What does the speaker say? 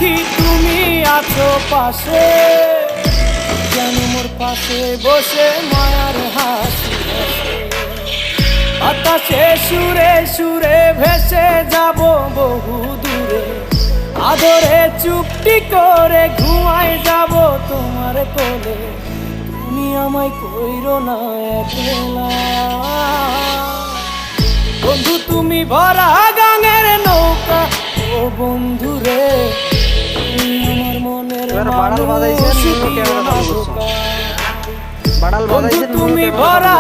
দেখি তুমি আছো পাশে, যেন মোর পাশে বসে মায়ার হাসি হাসে। বাতাসে সুরে সুরে ভেসে যাব বহু দূরে, আদরে চুপটি করে ঘুমায় যাব তোমার কোলে। তুমি আমায় কইরো না একলা বন্ধু, তুমি ভরা গাঙের নৌকা। ও বন্ধু রে, তুমি আমার মনের মানুষ, বাড়াল বন্ধু বাজাইছেন তুমি ভরা